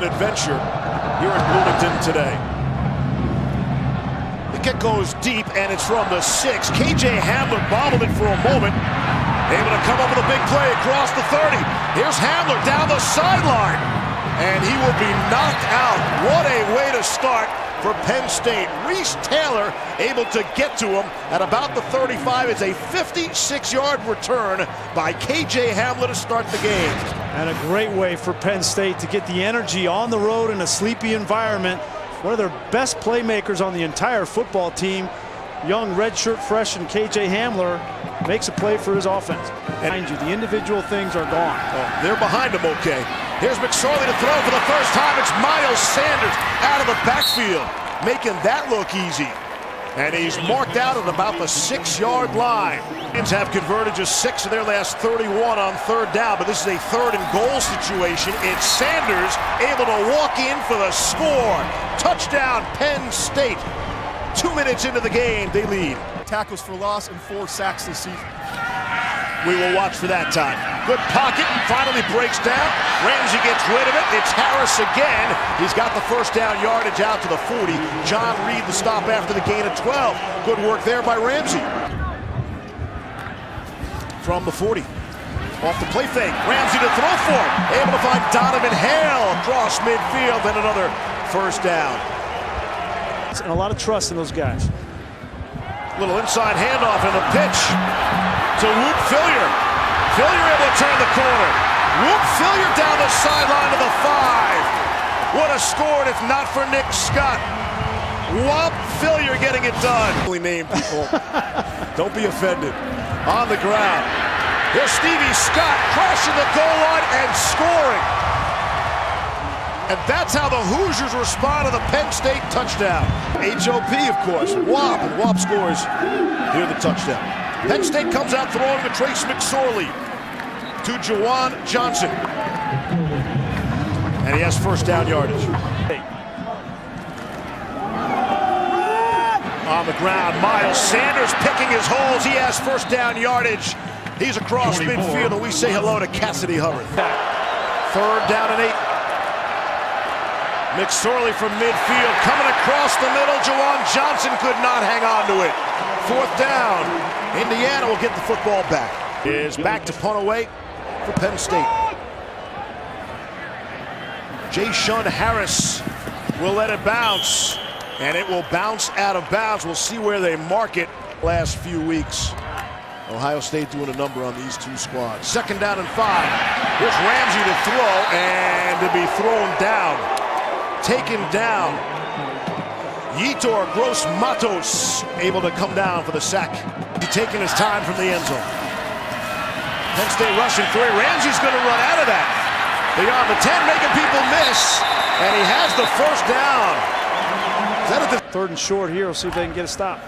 adventure here in Bloomington today. The kick goes deep, and it's from the 6. KJ Hamler bobbled it for a moment. Able to come up with a big play across the 30. Here's Hamler down the sideline, and he will be knocked out. What a way to start for Penn State. Reese Taylor able to get to him at about the 35. It's a 56-yard return by KJ Hamler to start the game. And a great way for Penn State to get the energy on the road in a sleepy environment. One of their best playmakers on the entire football team, young redshirt freshman KJ Hamler, makes a play for his offense. And mind you, the individual things are gone. Oh, they're behind him okay. Here's McSorley to throw for the first time. It's Miles Sanders out of the backfield, making that look easy. And he's marked out at about the 6-yard line. Lions have converted just 6 of their last 31 on third down, but this is a 3rd and goal situation. It's Sanders able to walk in for the score. Touchdown, Penn State. 2 minutes into the game, they lead. Tackles for loss and 4 sacks this season. We will watch for that time. Good pocket, finally breaks down. Ramsey gets rid of it. It's Harris again. He's got the first down yardage out to the 40. John Reed the stop after the gain of 12. Good work there by Ramsey. From the 40. Off the play fake. Ramsey to throw for it. Able to find Donovan Hale across midfield, and another first down. And a lot of trust in those guys. Little inside handoff and the pitch to Whoop Fillier. Fillier able to turn the corner. Whoop Fillier down the sideline to the 5. Would have scored if not for Nick Scott. Whoop Fillier getting it done. Name people. Don't be offended. On the ground. Here's Stevie Scott crashing the goal line and scoring. And that's how the Hoosiers respond to the Penn State touchdown. HOP, of course. Whop, and Whop scores here the touchdown. Penn State comes out throwing to Trace McSorley to Juwan Johnson. And he has first down yardage. On the ground, Miles Sanders picking his holes. He has first down yardage. He's across midfield, and we say hello to Cassidy Hubbard. 3rd down and 8. McSorley from midfield, coming across the middle. Juwan Johnson could not hang on to it. 4th down. Indiana will get the football back. Is back to punt away for Penn State. Jayshun Harris will let it bounce, and it will bounce out of bounds. We'll see where they mark it last few weeks. Ohio State doing a number on these two squads. 2nd down and 5. Here's Ramsey to throw, and to be thrown down. Taken down. Yetur Gross Matos able to come down for the sack. He's taking his time from the end zone. Penn State rushing 3. Ramsey's going to run out of that. Beyond the 10, making people miss. And he has the first down. Is that at the 3rd and short here. We'll see if they can get a stop.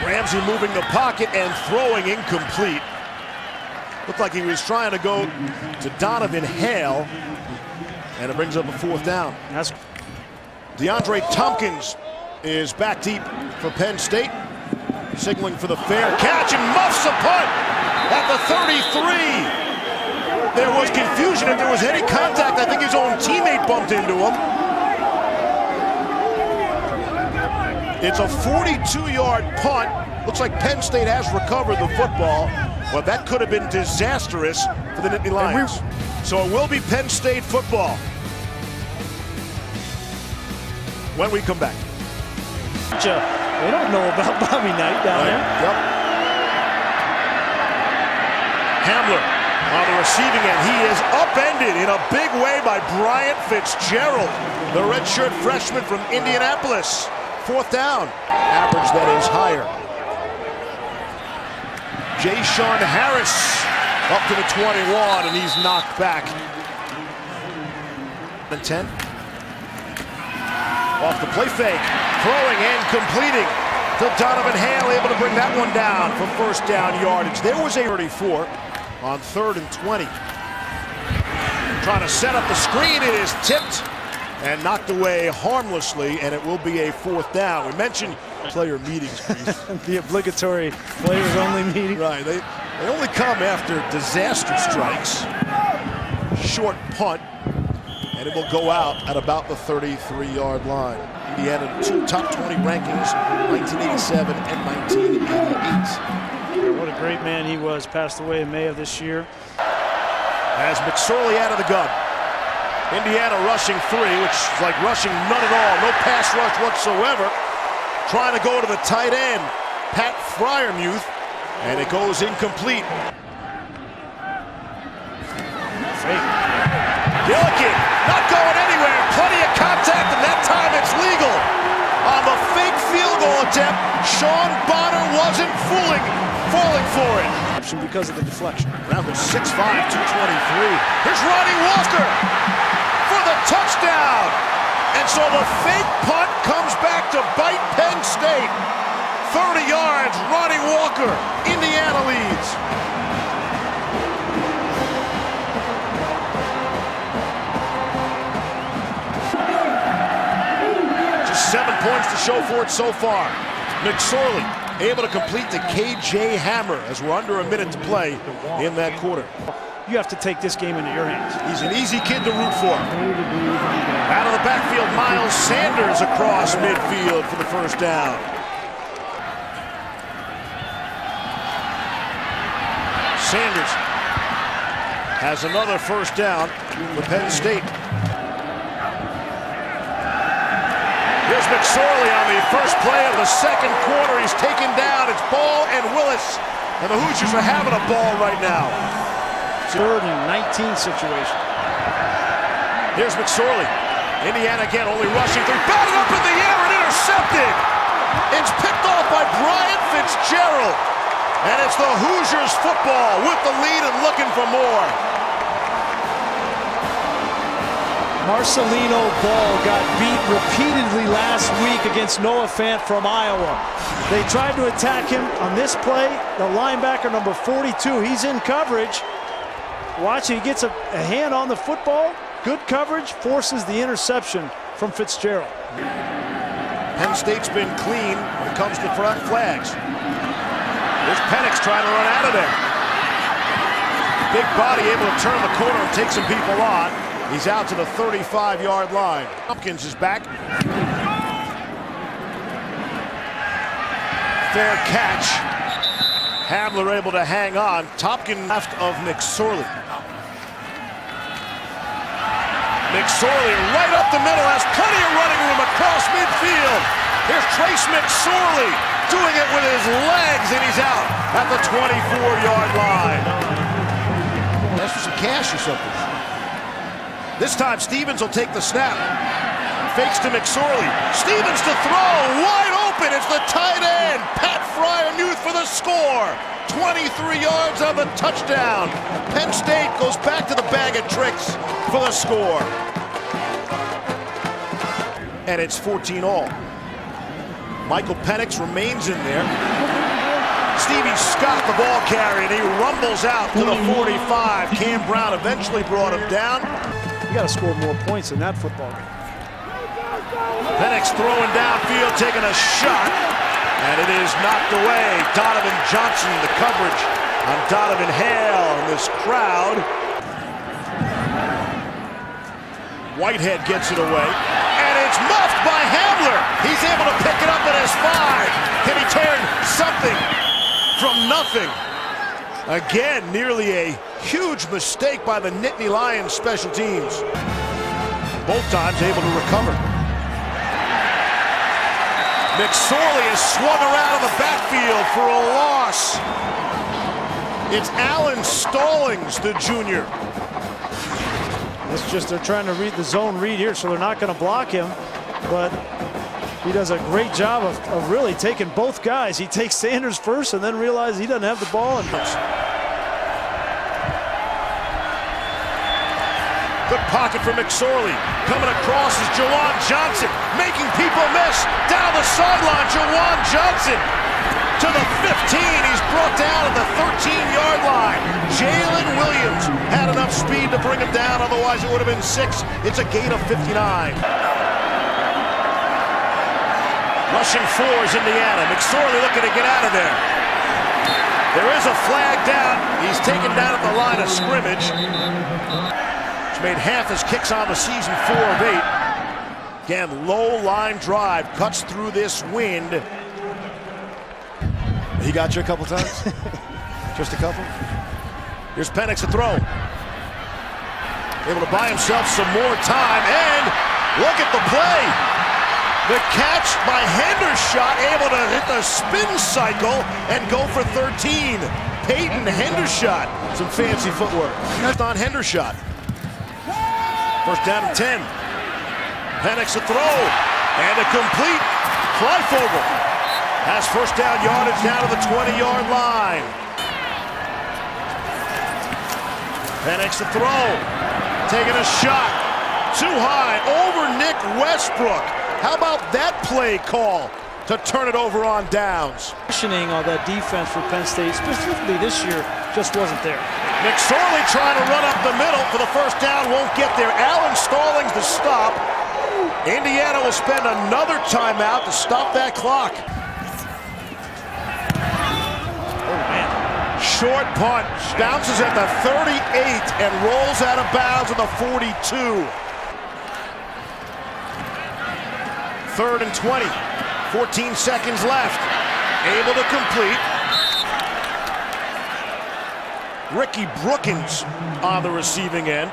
Ramsey moving the pocket and throwing incomplete. Looked like he was trying to go to Donovan Hale. And it brings up a 4th down. That's DeAndre Tompkins is back deep for Penn State. Signaling for the fair catch and muffs a punt at the 33. There was confusion if there was any contact. I think his own teammate bumped into him. It's a 42-yard punt. Looks like Penn State has recovered the football, but that could have been disastrous for the Nittany Lions. So it will be Penn State football when we come back. They don't know about Bobby Knight down there. Yep. Hamler on the receiving end. He is upended in a big way by Bryant Fitzgerald, the redshirt freshman from Indianapolis. 4th down. Average that is higher. Jayshun Harris up to the 21, and he's knocked back. And 10. Off the play fake, throwing and completing to Donovan Hale, able to bring that one down for first down yardage. There was a 34 on 3rd and 20. Trying to set up the screen, it is tipped and knocked away harmlessly, and it will be a 4th down. We mentioned player meetings. The obligatory players-only meeting. Right, they only come after disaster strikes. short punt, and it will go out at about the 33-yard line. Indiana, 2 top 20 rankings, 1987 and 1988. What a great man he was. Passed away in May of this year. As McSorley out of the gun. Indiana rushing 3, which is like rushing none at all. No pass rush whatsoever. Trying to go to the tight end, Pat Fryermuth, and it goes incomplete. Fake. Gillikin not going anywhere. Plenty of contact, and that time it's legal. On the fake field goal attempt, Sean Bonner wasn't falling for it. Because of the deflection. Round goes 6'5", 223. Here's Ronnie Walker for the touchdown. And so the fake punt comes back to bite Penn State. 30 yards, Ronnie Walker. Indiana leads. Just 7 points to show for it so far. McSorley able to complete the KJ Hammer as we're under a minute to play in that quarter. You have to take this game into your hands. He's an easy kid to root for. Out of the backfield, Miles Sanders across midfield for the first down. Sanders has another first down for Penn State. Here's McSorley on the first play of the second quarter. He's taken down. It's Ball and Willis. And the Hoosiers are having a ball right now. 3rd and 19 situation. Here's McSorley. Indiana again only rushing 3. Batted up in the air and intercepted. It's picked off by Brian Fitzgerald. And it's the Hoosiers football with the lead and looking for more. Marcelino Ball got beat repeatedly last week against Noah Fant from Iowa. They tried to attack him on this play. The linebacker number 42, he's in coverage. Watch, he gets a hand on the football. Good coverage, forces the interception from Fitzgerald. Penn State's been clean when it comes to front flags. There's Penix trying to run out of there. Big body able to turn the corner and take some people on. He's out to the 35-yard line. Hopkins is back. Fair catch. Hamler able to hang on. Topkin left of McSorley. McSorley right up the middle, has plenty of running room across midfield. Here's Trace McSorley doing it with his legs, and he's out at the 24-yard line. That's for some cash or something. This time, Stevens will take the snap. Fakes to McSorley. Stevens to throw. Wide open. It's the tight end. Pat Fryermuth for the score. 23 yards on the touchdown. Penn State goes back to the bag of tricks for the score. And it's 14-all. Michael Penix remains in there. Stevie Scott, the ball carrier, and he rumbles out to the 45. Cam Brown eventually brought him down. You got to score more points in that football game. Penix throwing downfield, taking a shot, and it is knocked away. Donovan Johnson, the coverage on Donovan Hale, and this crowd. Whitehead gets it away, and it's muffed by Hamler. He's able to pick it up at his 5. Can he turn something from nothing? Again, nearly a huge mistake by the Nittany Lions special teams. Both times able to recover. McSorley is swung around in the backfield for a loss. It's Alan Stallings, the junior. It's just they're trying to read the zone read here, so they're not going to block him. But he does a great job of really taking both guys. He takes Sanders first and then realizes he doesn't have the ball. And good pocket for McSorley. Coming across is Jawan Johnson, making people miss. Down the sideline, Jawan Johnson to the 15. He's brought down at the 13-yard line. Jalen Williams had enough speed to bring him down, otherwise it would have been 6. It's a gain of 59. Rushing 4 is Indiana. McSorley looking to get out of there. There is a flag down. He's taken down at the line of scrimmage. He's made half his kicks on the season, 4 of 8. Again, low line drive, cuts through this wind. He got you a couple times? Just a couple? Here's Penn to throw. Able to buy himself some more time, and look at the play. The catch by Hendershot, able to hit the spin cycle and go for 13. Peyton Hendershot, some fancy footwork. That's on Hendershot. First down and 10. Penix to throw, and a complete Freifogel has first down yardage down to the 20-yard line. Penix to throw, taking a shot, too high, over Nick Westbrook. How about that play call to turn it over on downs? Questioning on that defense for Penn State, specifically this year, just wasn't there. McSorley trying to run up the middle for the first down, won't get there. Allen Stallings the stop. Indiana will spend another timeout to stop that clock. Oh, man. Short punt, bounces at the 38 and rolls out of bounds at the 42. 3rd and 20, 14 seconds left. Able to complete. Ricky Brookins on the receiving end.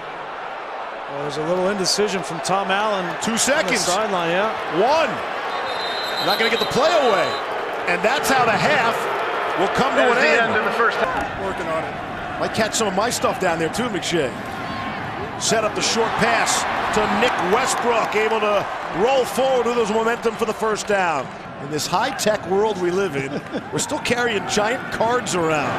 Well, there's a little indecision from Tom Allen. 2 seconds. Sideline, yeah. 1. Not going to get the play away. And that's how the half will come to an end. In the first half. Working on it. Might catch some of my stuff down there too, McShay. Set up the short pass to Nick Westbrook, able to roll forward with his momentum for the first down. In this high-tech world we live in, we're still carrying giant cards around.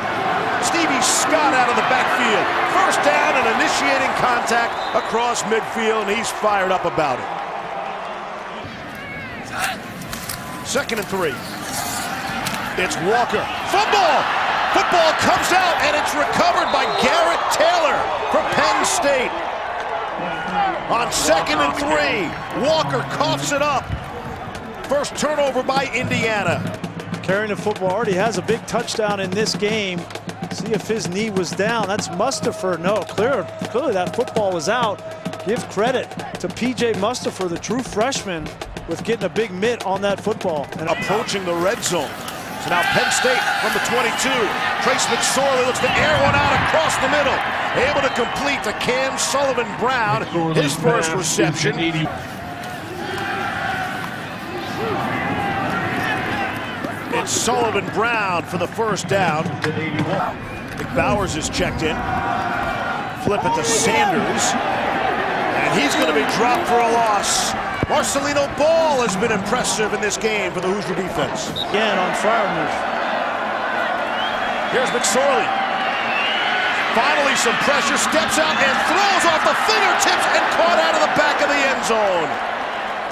Stevie Scott out of the backfield. First down and initiating contact across midfield, and he's fired up about it. 2nd and 3. It's Walker. Football comes out, and it's recovered by Garrett Taylor for Penn State. On 2nd and 3, Walker coughs it up. First turnover by Indiana. Carrying the football, already has a big touchdown in this game. See if his knee was down. That's Mustipher. No, clearly that football was out. Give credit to P.J. Mustipher, the true freshman, with getting a big mitt on that football. And approaching the red zone. So now Penn State from the 22. Trace McSorley looks to air one out across the middle. Able to complete to Cam Sullivan-Brown, his first reception. It's Sullivan-Brown for the first down. McBowers is checked in. Flip it to Sanders. And he's going to be dropped for a loss. Marcelino Ball has been impressive in this game for the Hoosier defense. Again on Friars. Here's McSorley. Finally some pressure, steps out and throws off the fingertips and caught out of the back of the end zone.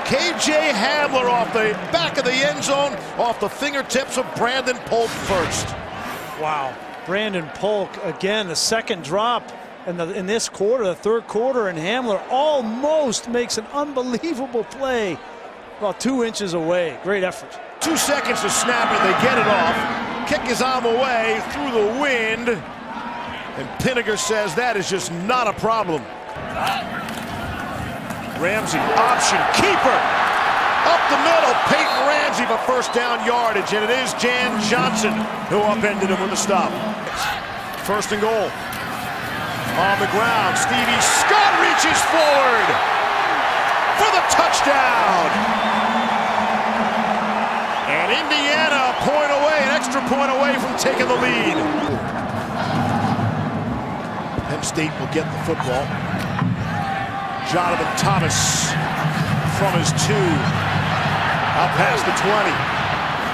KJ Hamler off the back of the end zone, off the fingertips of Brandon Polk first. Wow. Brandon Polk, again, the second drop in this quarter, the 3rd quarter, and Hamler almost makes an unbelievable play about 2 inches away. Great effort. 2 seconds to snap it, they get it off. Kick is on the way through the wind. And Pinniger says that is just not a problem. Ramsey, option, keeper. Up the middle, Peyton Ramsey for first down yardage. And it is Jan Johnson who upended him with a stop. 1st and goal. On the ground, Stevie Scott reaches forward for the touchdown. And Indiana a point away, an extra point away from taking the lead. Penn State will get the football. Jonathan Thomas from his 2. Out past the 20.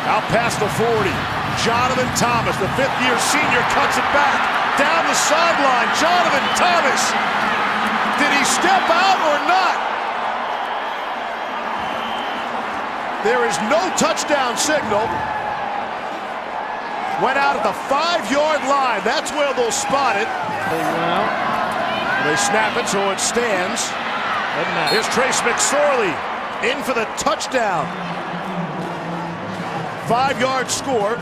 Out past the 40. Jonathan Thomas, the 5th-year senior, cuts it back. Down the sideline, Jonathan Thomas. Did he step out or not? There is no touchdown signal. Went out at the 5-yard line. That's where they'll spot it. They snap it so it stands. Here's Trace McSorley in for the touchdown. 5-yard score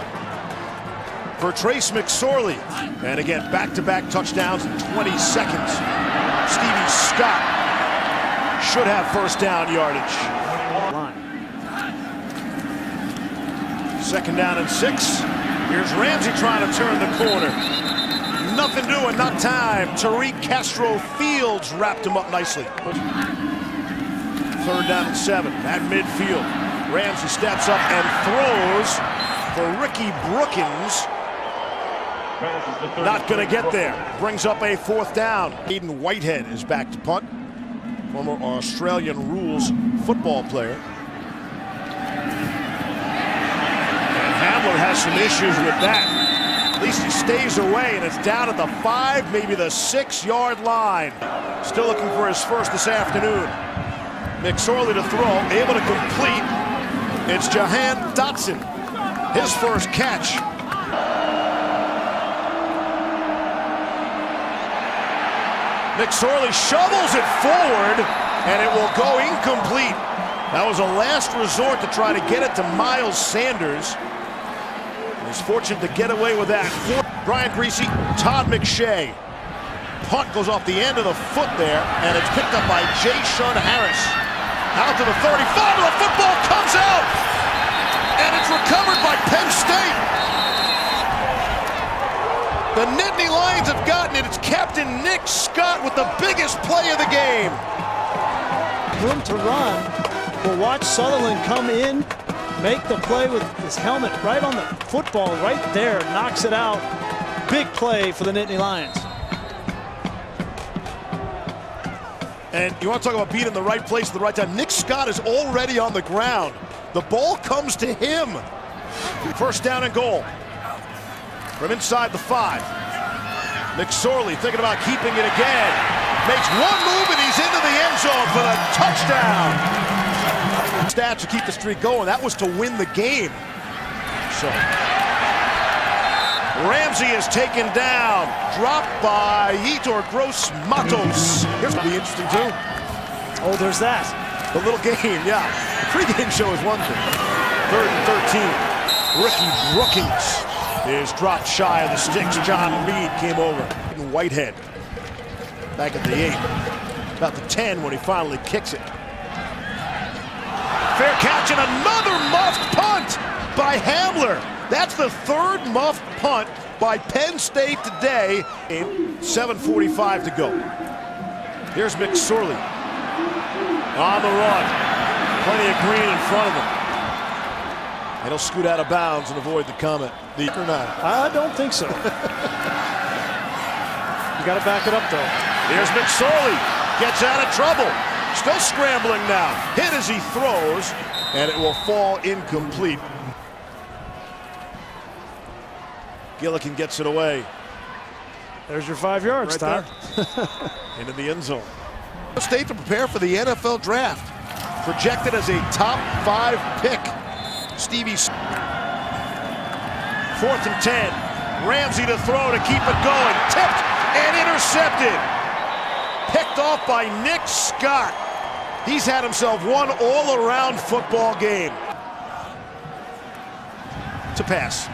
for Trace McSorley. And again, back-to-back touchdowns in 20 seconds. Stevie Scott should have first down yardage. Second down and 6. Here's Ramsey trying to turn the corner. Nothing doing, not time. Tariq Castro Fields wrapped him up nicely. Third down and 7 at midfield. Ramsey steps up and throws for Ricky Brookins. Not going to get there. Brings up a fourth down. Aiden Whitehead is back to punt. Former Australian rules football player. And Hamler has some issues with that. At least he stays away, and it's down at the 5, maybe the 6-yard line. Still looking for his first this afternoon. McSorley to throw, able to complete. It's Jahan Dotson, his first catch. McSorley shovels it forward, and it will go incomplete. That was a last resort to try to get it to Miles Sanders. He's fortunate to get away with that. Brian Greasy, Todd McShay. Punt goes off the end of the foot there, and it's picked up by Jay Sean Harris. Out to the 35, and the football comes out! And it's recovered by Penn State. The Nittany Lions have gotten it. It's Captain Nick Scott with the biggest play of the game. Room to run. We'll watch Sutherland come in, make the play with his helmet right on the football right there, knocks it out. Big play for the Nittany Lions. And you want to talk about being in the right place at the right time. Nick Scott is already on the ground. The ball comes to him. First down and goal. From inside the 5. McSorley thinking about keeping it again. Makes one move and he's into the end zone for the touchdown. Stats to keep the streak going. That was to win the game. So Ramsey is taken down. Dropped by Yetur Gross Matos. Here's going to be interesting too. Oh, there's that. The little game, yeah. The pregame show is one thing. 3rd and 13. Ricky Brookins is dropped shy of the sticks. John Reed came over. Whitehead back at the 8. About the 10 when he finally kicks it. Fair catch and another muffed punt by Hamler. That's the 3rd muffed punt by Penn State today. 7:45 to go. Here's McSorley on the run. Plenty of green in front of him. And he'll scoot out of bounds and avoid the comment. Or not? I don't think so. You got to back it up, though. Here's McSorley. Gets out of trouble. Still scrambling now. Hit as he throws, and it will fall incomplete. Gillikin gets it away. There's your 5 yards, right Todd. Into the end zone. State to prepare for the NFL draft. Projected as a top 5 pick. Stevie. 4th and 10. Ramsey to throw to keep it going. Tipped and intercepted. Picked off by Nick Scott. He's had himself one all-around football game. To pass.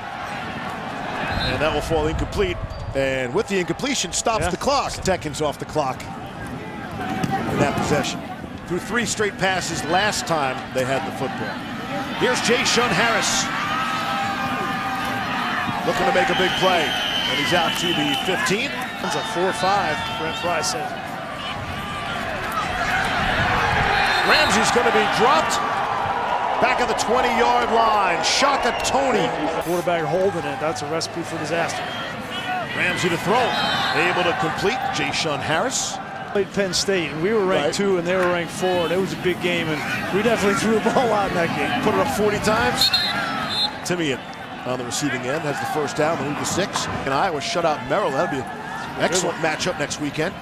And that will fall incomplete. And with the incompletion, stops the clock. Seconds off the clock in that possession. Through 3 straight passes last time they had the football. Here's Jay Sean Harris. Looking to make a big play. And he's out to the 15. It's a 4-5, Brent Fry said. Ramsey's going to be dropped. Back at the 20-yard line. Shaka Tony. Quarterback holding it. That's a recipe for disaster. Ramsey to throw. Able to complete. Jay Sean Harris. Played Penn State, and we were ranked 2, and they were ranked 4, and it was a big game, and we definitely threw the ball out in that game. Put it up 40 times. Timian on the receiving end has the first down, the lead to 6. And Iowa shut out Maryland. That'll be an excellent matchup next weekend.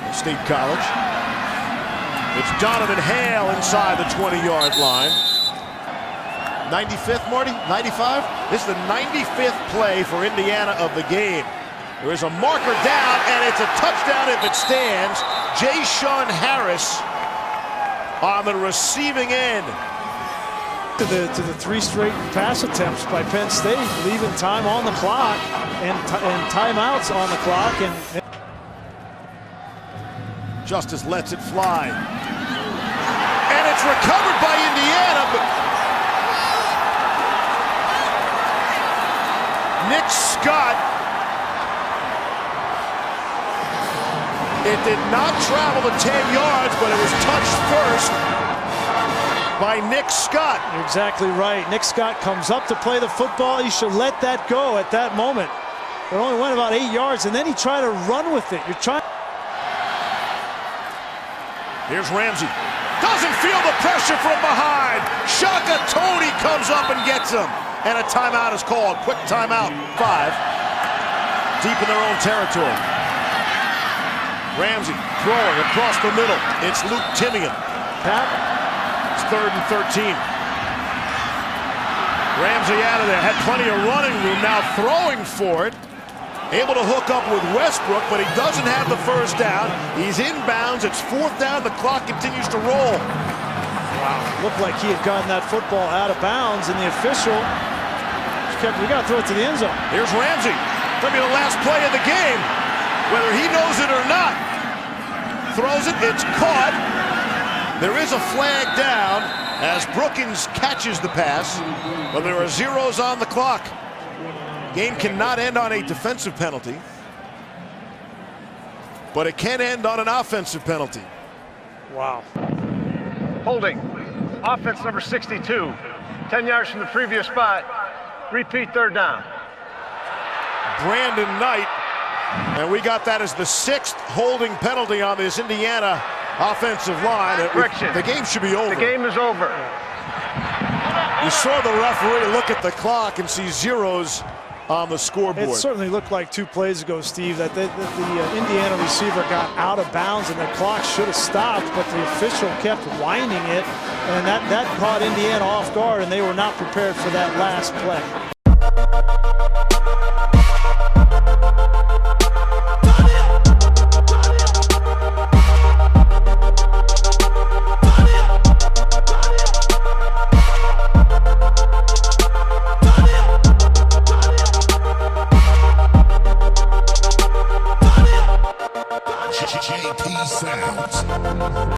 State College. It's Donovan Hale inside the 20-yard line. 95th, Marty? 95? This is the 95th play for Indiana of the game. There is a marker down, and it's a touchdown if it stands. Jay Sean Harris on the receiving end. To the 3 straight pass attempts by Penn State, leaving time on the clock and timeouts on the clock. And Justice lets it fly. And it's recovered by Indiana, but Nick Scott. It did not travel the 10 yards, but it was touched first by Nick Scott. You're exactly right. Nick Scott comes up to play the football. He should let that go at that moment. It only went about 8 yards, and then he tried to run with it. You're trying. Here's Ramsey. Doesn't feel the pressure from behind. Shaka Tony comes up and gets him. And a timeout is called. Quick timeout. 5. Deep in their own territory. Ramsey throwing across the middle. It's Luke Timian. Pat. It's 3rd and 13. Ramsey out of there. Had plenty of running room. Now throwing for it. Able to hook up with Westbrook, but he doesn't have the first down. He's inbounds. It's 4th down. The clock continues to roll. Wow. Looked like he had gotten that football out of bounds, and the official kept, we got to throw it to the end zone. Here's Ramsey. That'll be the last play of the game. Whether he knows it or not. Throws it. It's caught. There is a flag down as Brookins catches the pass, but there are zeros on the clock. Game cannot end on a defensive penalty, but it can end on an offensive penalty. Wow. Holding. Offense number 62. 10 yards from the previous spot. Repeat 3rd down. Brandon Knight, and we got that as the 6th holding penalty on this Indiana offensive line. Correction. The game should be over. The game is over. You saw the referee look at the clock and see zeros on the scoreboard. It certainly looked like 2 plays ago, Steve, that the Indiana receiver got out of bounds and the clock should have stopped, but the official kept winding it, and that caught Indiana off guard, and they were not prepared for that last play.